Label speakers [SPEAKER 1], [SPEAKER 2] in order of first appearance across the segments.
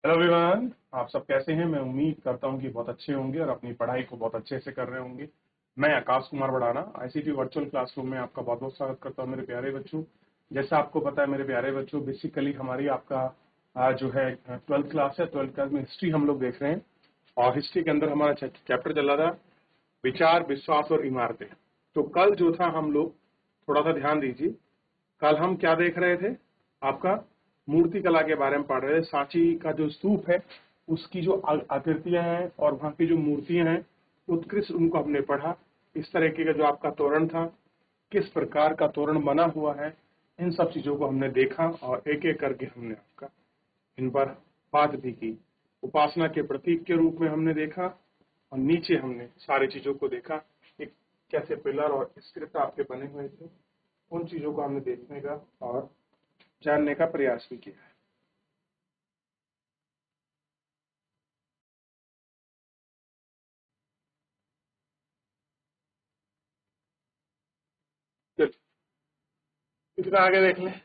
[SPEAKER 1] Hello everyone, आप सब कैसे हैं। मैं उम्मीद करता हूं कि बहुत अच्छे होंगे और अपनी पढ़ाई को बहुत अच्छे से कर रहे होंगे। मैं Akash Kumar Badana ICT virtual classroom में आपका बहुत बहुत स्वागत करता हूं मेरे प्यारे बच्चों। जैसा आपको पता है मेरे प्यारे बच्चों, बेसिकली हमारी आपका जो है 12th क्लास है। 12th क्लास में हिस्ट्री हम लोग देख रहे हैं और हिस्ट्री के अंदर हमारा चैप्टर चल रहा था विचार, विश्वास और इमारतें। तो कल जो था हम लोग, थोड़ा सा ध्यान दीजिए, कल हम क्या देख रहे थे, आपका मूर्ति कला के बारे में पढ़ रहे थे। सांची का जो स्तूप है उसकी जो आकृतियां हैं और वहां की जो मूर्तियां हैं उत्कृष्ट, उनको हमने पढ़ा। इस तरीके का जो आपका तोरण था, किस प्रकार का तोरण बना हुआ है, इन सब चीजों को हमने देखा और एक एक करके हमने आपका इन पर बात भी की। उपासना के प्रतीक के रूप में हमने देखा और नीचे हमने सारी चीजों को देखा, एक कैसे पिलर और स्क्रिप्ट आपके बने हुए थे। उन चीजों को हमने देखने का और जानने का प्रयास भी किया है। चलिए इतना आगे देख लें।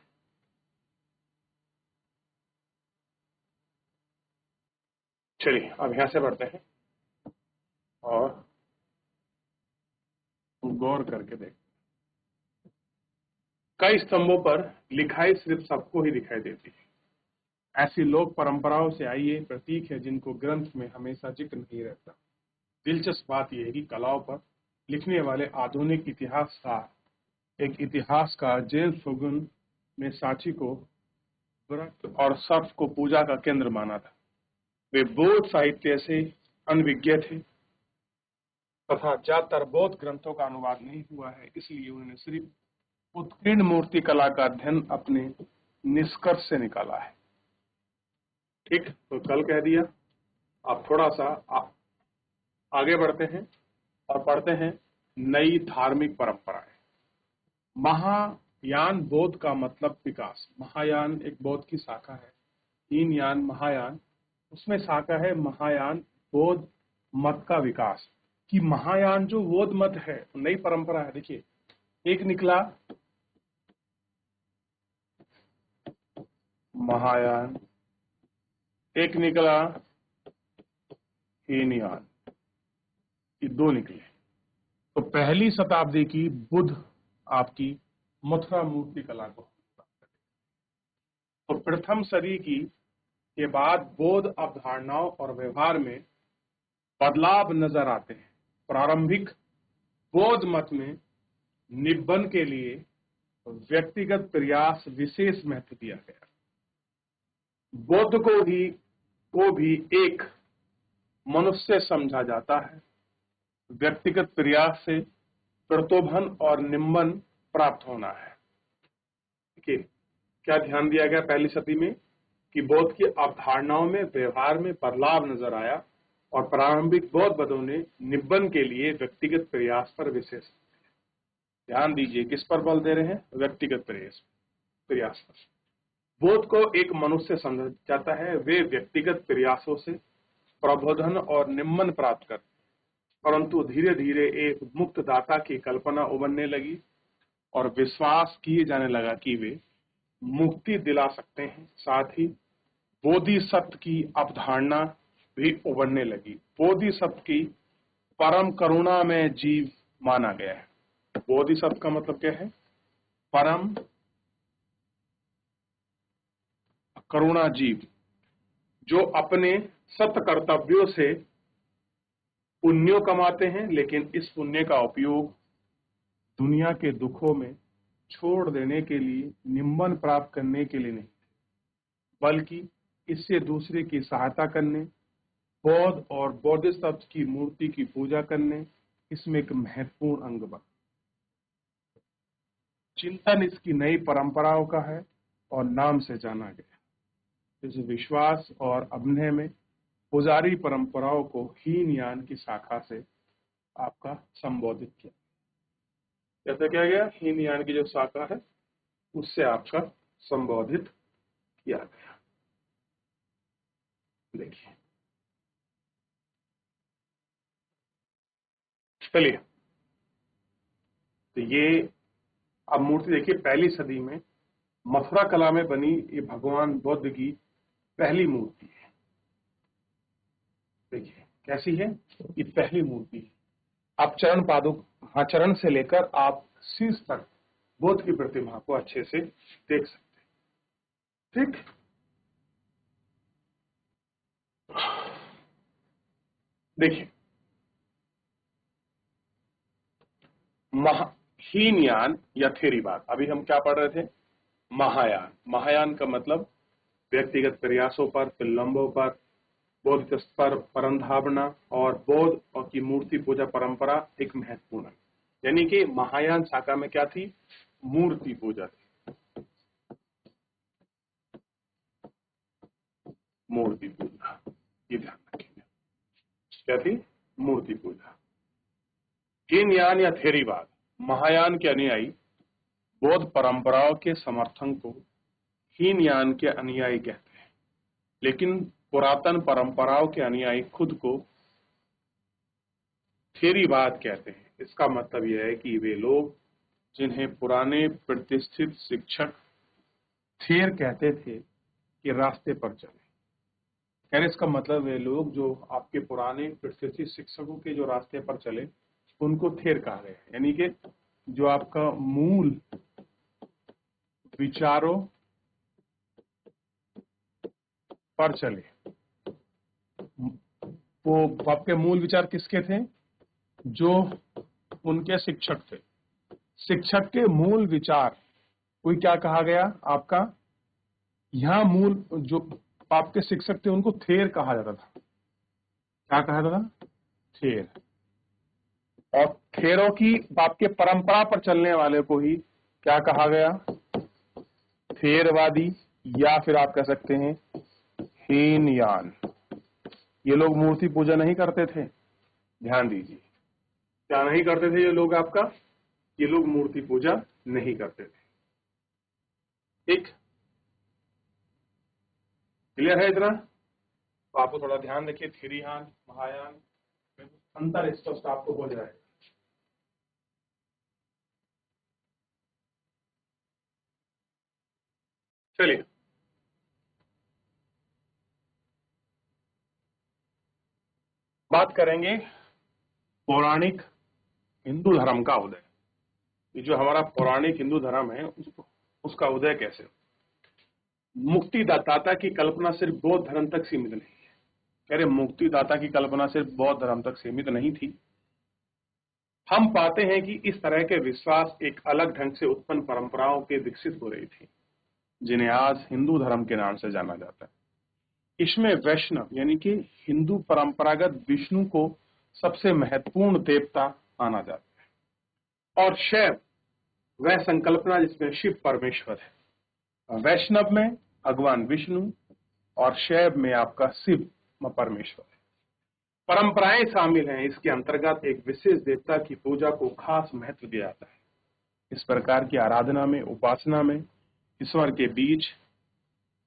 [SPEAKER 1] चलिए अब यहां से बढ़ते हैं और गौर करके देखते हैं। कई स्तंभों पर लिखाई सिर्फ सबको ही दिखाई देती है। ऐसी लोक परंपराओं से आई ये प्रतीक है जिनको ग्रंथ में हमेशा जिक्र नहीं रहता। दिलचस्प बात यह है कि कलाओं पर लिखने वाले आधुनिक इतिहासकार, एक इतिहासकार जेम्स फुगन ने सांची को व्रत और सर्प को पूजा का केंद्र माना था। वे बौद्ध साहित्य से अनभिज्ञ थे तथा ज्यादातर बौद्ध ग्रंथों का अनुवाद नहीं हुआ है, इसलिए उन्होंने सिर्फ उत्कीर्ण मूर्ति कला का अध्ययन अपने निष्कर्ष से निकाला है। ठीक, तो कल कह दिया। आप थोड़ा सा आगे बढ़ते हैं और पढ़ते हैं नई धार्मिक परंपराएं। महायान बौद्ध का मतलब विकास। महायान एक बौद्ध की शाखा है। हीन यान, महायान, उसमें शाखा है महायान, बौद्ध मत का विकास। कि महायान जो बौद्ध मत है, नई परंपरा है। देखिए, एक निकला महायान, एक निकला हीनयान, ये दो निकले। तो पहली शताब्दी की बुद्ध आपकी मथुरा मूर्ति कला को, तो प्रथम सदी की के बाद बौद्ध अवधारणाओं और व्यवहार में बदलाव नजर आते हैं। प्रारंभिक बौद्ध मत में निबंध के लिए व्यक्तिगत प्रयास विशेष महत्व दिया गया। बौद्ध को भी एक मनुष्य समझा जाता है। व्यक्तिगत प्रयास से प्रतोभन और निम्बन प्राप्त होना है। देखिए क्या ध्यान दिया गया पहली सदी में कि बौद्ध की अवधारणाओं में व्यवहार में बदलाव नजर आया और प्रारंभिक बौद्ध मतों ने निबंध के लिए व्यक्तिगत प्रयास पर विशेष ध्यान दीजिए। किस पर बल दे रहे हैं? व्यक्तिगत प्रयास पर। बौद्ध को एक मनुष्य समझा जाता है। वे व्यक्तिगत प्रयासों से प्रबोधन और निम्न प्राप्त कर, परंतु धीरे धीरे एक मुक्त दाता की कल्पना उभरने लगी और विश्वास किए जाने लगा कि वे मुक्ति दिला सकते हैं। साथ ही बोधिसत्व की अवधारणा भी उभरने लगी। बोधिसत्व की परम करुणा में जीव माना गया है। बोधिसत्व का मतलब क्या है? परम करुणा जीव, जो अपने सत्य कर्तव्यों से पुण्यों कमाते हैं, लेकिन इस पुण्य का उपयोग दुनिया के दुखों में छोड़ देने के लिए, निम्बन प्राप्त करने के लिए नहीं, बल्कि इससे दूसरे की सहायता करने, बौद्ध और बोधिसत्व की मूर्ति की पूजा करने, इसमें एक महत्वपूर्ण अंग बना। चिंतन इसकी नई परंपराओं का है और नाम से जाना गया। इस विश्वास और अभिनय में पुजारी परंपराओं को हीनयान की शाखा से आपका संबोधित किया। जैसे क्या गया? हीनयान की जो शाखा है उससे आपका संबोधित किया गया। देखिए, चलिए, तो ये अब मूर्ति देखिए, पहली सदी में मथुरा कला में बनी ये भगवान बुद्ध की पहली मूर्ति है। देखिए कैसी है, ये पहली मूर्ति है। आप चरण पादुक, हाँ, चरण से लेकर आप शीर्ष तक बुद्ध की प्रतिमा को अच्छे से देख सकते हैं। ठीक, देखिए हीनयान या थेरीवाद, अभी हम क्या पढ़ रहे थे, महायान। महायान का मतलब व्यक्तिगत प्रयासों पर, विलंबों पर, बौद्ध पर परंधावना और बौद्ध और की मूर्ति पूजा परंपरा एक महत्वपूर्ण है। यानी कि महायान शाखा में क्या थी, मूर्ति पूजा थी। मूर्ति पूजा, ये ध्यान रखिए, क्या थी, मूर्ति पूजा। हीनयान या थेरीवाद, महायान के अनुयायी बौद्ध परंपराओं के समर्थन को हीनयान के अनुयायी कहते हैं, लेकिन पुरातन परंपराओं के अनुयायी खुद को थेरीवाद कहते हैं। इसका मतलब यह है कि वे लोग जिन्हें पुराने प्रतिष्ठित शिक्षक थेर कहते थे कि रास्ते पर चले। कहने इसका मतलब वे लोग जो आपके पुराने प्रतिष्ठित शिक्षकों के जो रास्ते पर चले उनको थेर कहा गया। यानी कि जो आपका मूल विचारों पर चले, वो आपके मूल विचार किसके थे, जो उनके शिक्षक थे। शिक्षक के मूल विचार कोई क्या कहा गया आपका, यहां मूल जो आपके शिक्षक थे उनको थेर कहा जाता था। क्या कहा जाता था, थेर। और थेरों की आपके परंपरा पर चलने वाले को ही क्या कहा गया, थेरवादी, या फिर आप कह सकते हैं हीनयान। ये लोग मूर्ति पूजा नहीं करते थे, ध्यान दीजिए, क्या नहीं करते थे ये लोग आपका, ये लोग मूर्ति पूजा नहीं करते थे। ठीक, क्लियर है इतना? तो आपको थोड़ा ध्यान रखिए, थेरियान महायान अंतर स्पष्ट आपको हो जाएगा। चलिए बात करेंगे पौराणिक हिंदू धर्म का उदय। ये जो हमारा पौराणिक हिंदू धर्म है उसका उदय कैसे। मुक्तिदाता की कल्पना सिर्फ बौद्ध धर्म तक सीमित नहीं है। कह रहे मुक्तिदाता की कल्पना सिर्फ बौद्ध धर्म तक सीमित नहीं थी। हम पाते हैं कि इस तरह के विश्वास एक अलग ढंग से उत्पन्न परंपराओं के विकसित हो रही थी, जिन्हें आज हिंदू धर्म के नाम से जाना जाता है। इसमें वैष्णव यानी कि हिंदू परंपरागत विष्णु को सबसे महत्वपूर्ण देवता माना जाता है, और शैव वह संकल्पना जिसमें शिव परमेश्वर है। वैष्णव में भगवान विष्णु और शैव में आपका शिव परमेश्वर है। परंपराएं शामिल हैं, इसके अंतर्गत एक विशेष देवता की पूजा को खास महत्व दिया जाता है। इस प्रकार की आराधना में, उपासना में ईश्वर के बीच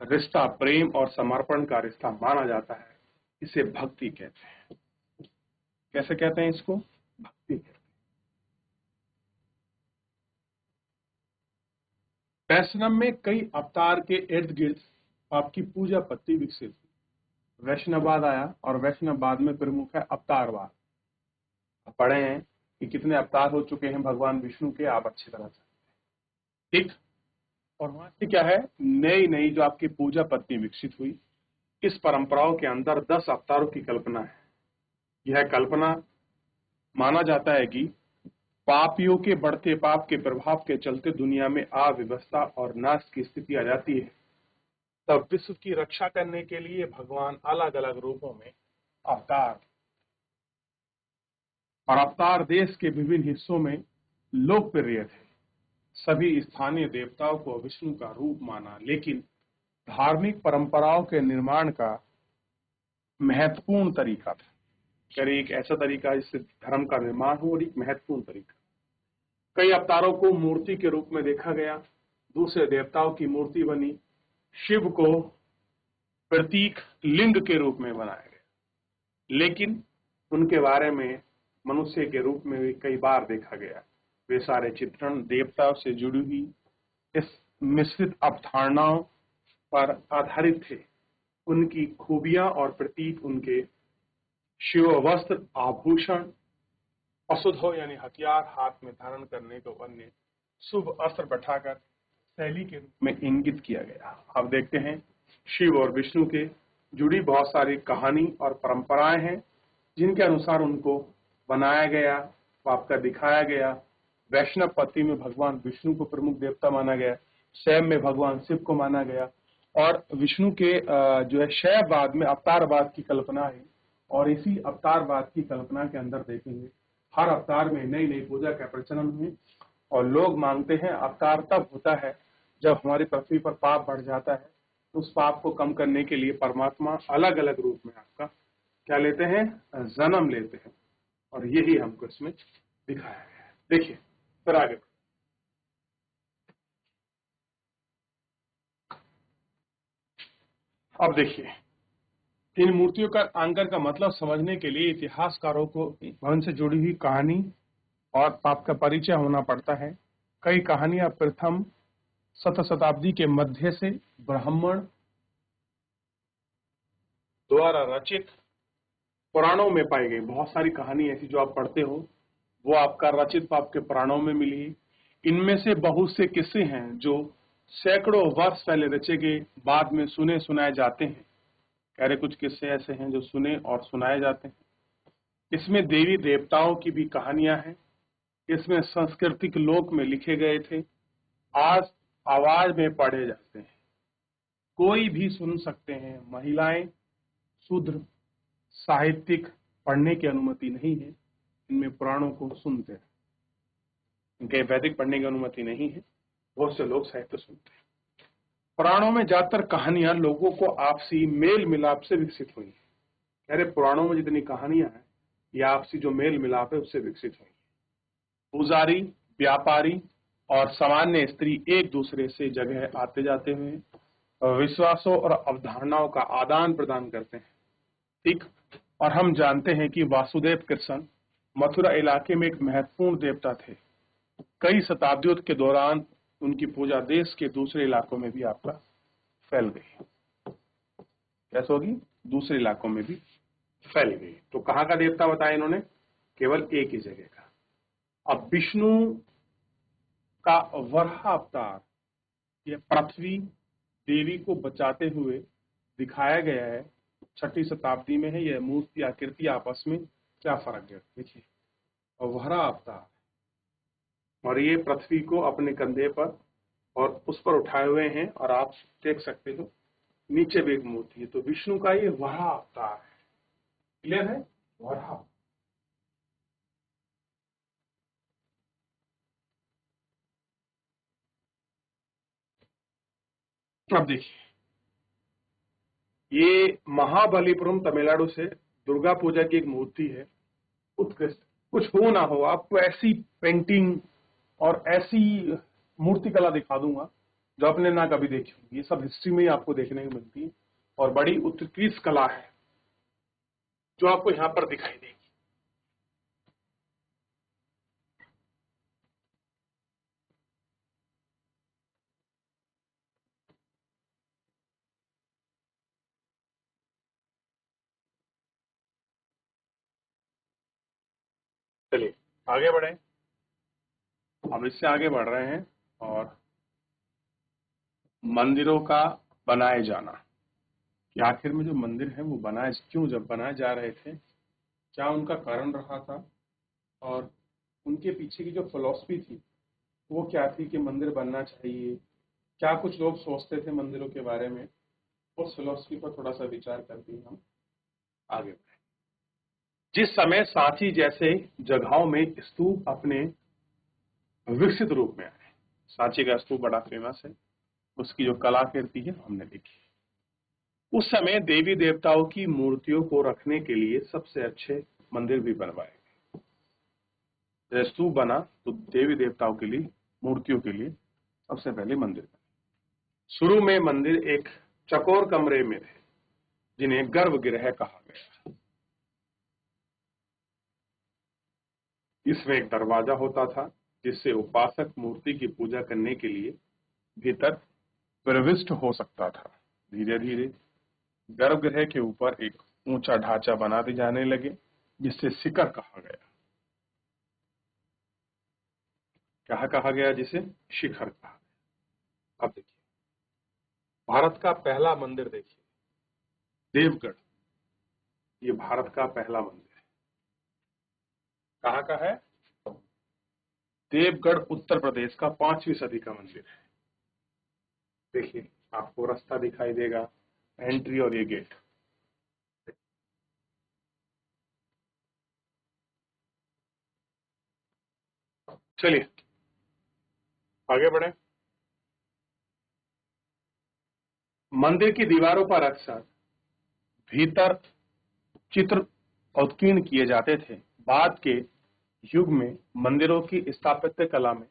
[SPEAKER 1] रिश्ता प्रेम और समर्पण का रिश्ता माना जाता है। इसे भक्ति कहते हैं। कैसे कहते हैं इसको, भक्ति कहते हैं। वैष्णव में कई अवतार के इर्द गिर्द आपकी पूजा पत्ति विकसित हुई। वैष्णववाद आया और वैष्णववाद में प्रमुख है अवतारवाद। पढ़े हैं कि कितने अवतार हो चुके हैं भगवान विष्णु के, आप अच्छी तरह से, ठीक। और वहां से क्या है, नई नई जो आपकी पूजा पत्नी विकसित हुई। इस परंपराओं के अंदर 10 अवतारों की कल्पना है। यह कल्पना माना जाता है कि पापियों के बढ़ते पाप के प्रभाव के चलते दुनिया में अव्यवस्था और नाश की स्थिति आ जाती है। तब विश्व की रक्षा करने के लिए भगवान अलग अलग रूपों में अवतार, और अवतार देश के विभिन्न हिस्सों में लोकप्रिय थे। सभी स्थानीय देवताओं को विष्णु का रूप माना, लेकिन धार्मिक परंपराओं के निर्माण का महत्वपूर्ण तरीका था। करिए एक ऐसा तरीका जिससे धर्म का निर्माण हो, और एक महत्वपूर्ण तरीका। कई अवतारों को मूर्ति के रूप में देखा गया, दूसरे देवताओं की मूर्ति बनी, शिव को प्रतीक लिंग के रूप में बनाया गया, लेकिन उनके बारे में मनुष्य के रूप में भी कई बार देखा गया। वे सारे चित्रण देवताओं से जुड़ी हुई इस मिश्रित अवधारणाओं पर आधारित थे। उनकी खूबियां और प्रतीक उनके शिव वस्त्र आभूषण अशुद्ध हो यानी हथियार हाथ में धारण करने को अन्य शुभ अस्त्र बैठाकर शैली के रूप में इंगित किया गया। अब देखते हैं शिव और विष्णु के जुड़ी बहुत सारी कहानी और परंपराएं हैं जिनके अनुसार उनको बनाया गया, आपका दिखाया गया। वैष्णव पति में भगवान विष्णु को प्रमुख देवता माना गया, शैव में भगवान शिव को माना गया और विष्णु के जो है शैववाद में अवतारवाद की कल्पना है और इसी अवतारवाद की कल्पना के अंदर देखेंगे हर अवतार में नई नई पूजा का प्रचलन हुए और लोग मांगते हैं अवतार तब होता है जब हमारी पृथ्वी पर पाप बढ़ जाता है। उस पाप को कम करने के लिए परमात्मा अलग अलग रूप में आपका क्या लेते हैं, जन्म लेते हैं और यही हमको इसमें दिखाया गया है। देखिए फिर आगे अब देखिए इन मूर्तियों का अंकर का मतलब समझने के लिए इतिहासकारों को उनसे जुड़ी हुई कहानी और पाप का परिचय होना पड़ता है। कई कहानियां प्रथम शताब्दी के मध्य से ब्राह्मण द्वारा रचित पुराणों में पाई गई। बहुत सारी कहानी ऐसी जो आप पढ़ते हो वो आपका रचित आपके पुराणों में मिली। इनमें से बहुत से किस्से हैं जो सैकड़ों वर्ष पहले रचे गए, बाद में सुने सुनाए जाते हैं। कह रहे कुछ किस्से ऐसे हैं जो सुने और सुनाए जाते हैं। इसमें देवी देवताओं की भी कहानियां हैं। इसमें सांस्कृतिक लोक में लिखे गए थे, आज आवाज में पढ़े जाते हैं, कोई भी सुन सकते हैं। महिलाएं शूद्र साहित्यिक पढ़ने की अनुमति नहीं है। इनमें पुराणों को सुनते हैं, इनके वैदिक पढ़ने की अनुमति नहीं है। बहुत से लोग साहित्य सुनते हैं। पुराणों में ज्यादातर कहानियां लोगों को आपसी मेल मिलाप से विकसित हुई है। कह रहे पुराणों में जितनी कहानियां हैं ये आपसी जो मेल मिलाप है उससे विकसित हुई है। पुजारी, व्यापारी और सामान्य स्त्री एक दूसरे से जगह आते जाते हुए विश्वासों और अवधारणाओं का आदान प्रदान करते हैं। ठीक, और हम जानते हैं कि वासुदेव कृष्ण मथुरा इलाके में एक महत्वपूर्ण देवता थे। कई शताब्दियों के दौरान उनकी पूजा देश के दूसरे इलाकों में भी आपका फैल गई। कैसे होगी, दूसरे इलाकों में भी फैल गई। तो कहाँ का देवता बताया इन्होंने, केवल एक ही जगह का। अब विष्णु का वराह अवतार ये पृथ्वी देवी को बचाते हुए दिखाया गया है। 6वीं शताब्दी में है। यह मूर्ति आकृति आपस में क्या फर्क है देखिए। वराह अवतार और ये पृथ्वी को अपने कंधे पर और उस पर उठाए हुए हैं और आप देख सकते हो नीचे भी एक मूर्ति है। तो विष्णु का ये वराह अवतार है। क्लियर है, वराह। अब देखिए ये महाबलीपुरम तमिलनाडु से दुर्गा पूजा की एक मूर्ति है, उत्कृष्ट। कुछ हो ना हो आपको ऐसी पेंटिंग और ऐसी मूर्ति कला दिखा दूंगा जो आपने ना कभी देखी होगी। ये सब हिस्ट्री में ही आपको देखने को मिलती है और बड़ी उत्कृष्ट कला है जो आपको यहाँ पर दिखाई देगी। चलिए आगे बढ़े। हम इससे आगे बढ़ रहे हैं और मंदिरों का बनाए जाना कि आखिर में जो मंदिर है वो बनाए क्यों, जब बनाए जा रहे थे क्या उनका कारण रहा था और उनके पीछे की जो फिलॉसफी थी वो क्या थी कि मंदिर बनना चाहिए, क्या कुछ लोग सोचते थे मंदिरों के बारे में। उस फिलॉसफी पर थोड़ा सा विचार करके हम आगे बढ़े। जिस समय सांची जैसे जगहों में स्तूप अपने विकसित रूप में आए, सांची का स्तूप बड़ा फेमस है, उसकी जो कलाकृति है हमने देखी। उस समय देवी देवताओं की मूर्तियों को रखने के लिए सबसे अच्छे मंदिर भी बनवाए गए। स्तूप बना तो देवी देवताओं के लिए, मूर्तियों के लिए सबसे पहले मंदिर बने। शुरू में मंदिर एक चकोर कमरे में थे जिन्हें गर्भगृह कहा गया। इसमें एक दरवाजा होता था जिससे उपासक मूर्ति की पूजा करने के लिए भीतर प्रविष्ट हो सकता था। धीरे धीरे गर्भगृह के ऊपर एक ऊंचा ढांचा बनाते जाने लगे, जिससे शिखर कहा गया। क्या कहा गया? जिसे शिखर कहा गया। अब देखिए, भारत का पहला मंदिर देखिए, देवगढ़। ये भारत का पहला मंदिर है। कहाँ का है? देवगढ़ उत्तर प्रदेश का 5वीं सदी का मंदिर है। देखिए, आपको रास्ता दिखाई देगा, एंट्री और ये गेट। चलिए आगे बढ़े। मंदिर की दीवारों पर अक्सर भीतर चित्र उत्कीर्ण किए जाते थे। बाद के युग में मंदिरों की स्थापत्य कला में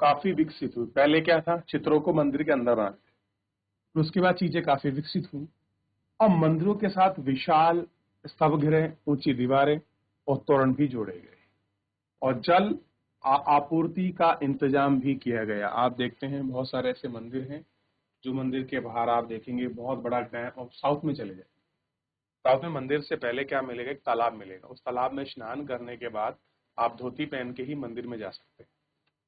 [SPEAKER 1] काफी विकसित हुई। पहले क्या था? चित्रों को मंदिर के अंदर बनाते थे, उसके बाद चीजें काफी विकसित हुई। अब मंदिरों के साथ विशाल स्तंभगृह, ऊंची दीवारें और तोरण भी जोड़े गए और जल आपूर्ति का इंतजाम भी किया गया। आप देखते हैं बहुत सारे ऐसे मंदिर हैं जो मंदिर के बाहर आप देखेंगे बहुत बड़ा डैम। और साउथ में चले जाए, साउथ में मंदिर से पहले क्या मिलेगा? एक तालाब मिलेगा। उस तालाब में स्नान करने के बाद आप धोती पहन के ही मंदिर में जा सकते हैं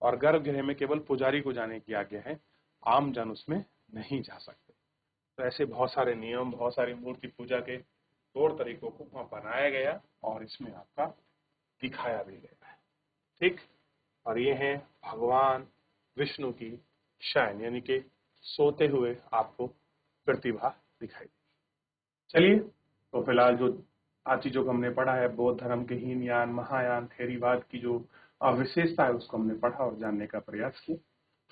[SPEAKER 1] और गर्भगृह में केवल पुजारी को जाने की आज्ञा है, आम जन उसमें नहीं जा सकते। तो ऐसे बहुत सारे नियम, बहुत सारी मूर्ति पूजा के तौर तरीकों को वहां बनाया गया और इसमें आपका दिखाया भी गया है। ठीक। और ये है भगवान विष्णु की शयन, यानी कि सोते हुए आपको प्रतिभा दिखाई दी। चलिए, तो फिलहाल जो आज चीजों को हमने पढ़ा है, बौद्ध धर्म के हीनयान, महायान, थेरीवाद की जो विशेषता है उसको हमने पढ़ा और जानने का प्रयास किया।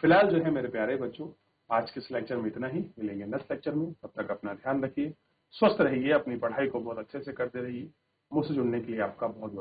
[SPEAKER 1] फिलहाल जो है मेरे प्यारे बच्चों, आज के इस लेक्चर में इतना ही। मिलेंगे नेक्स्ट लेक्चर में। तब तक अपना ध्यान रखिए, स्वस्थ रहिए, अपनी पढ़ाई को बहुत अच्छे से करते रहिए। मुझसे जुड़ने के लिए आपका बहुत बहुत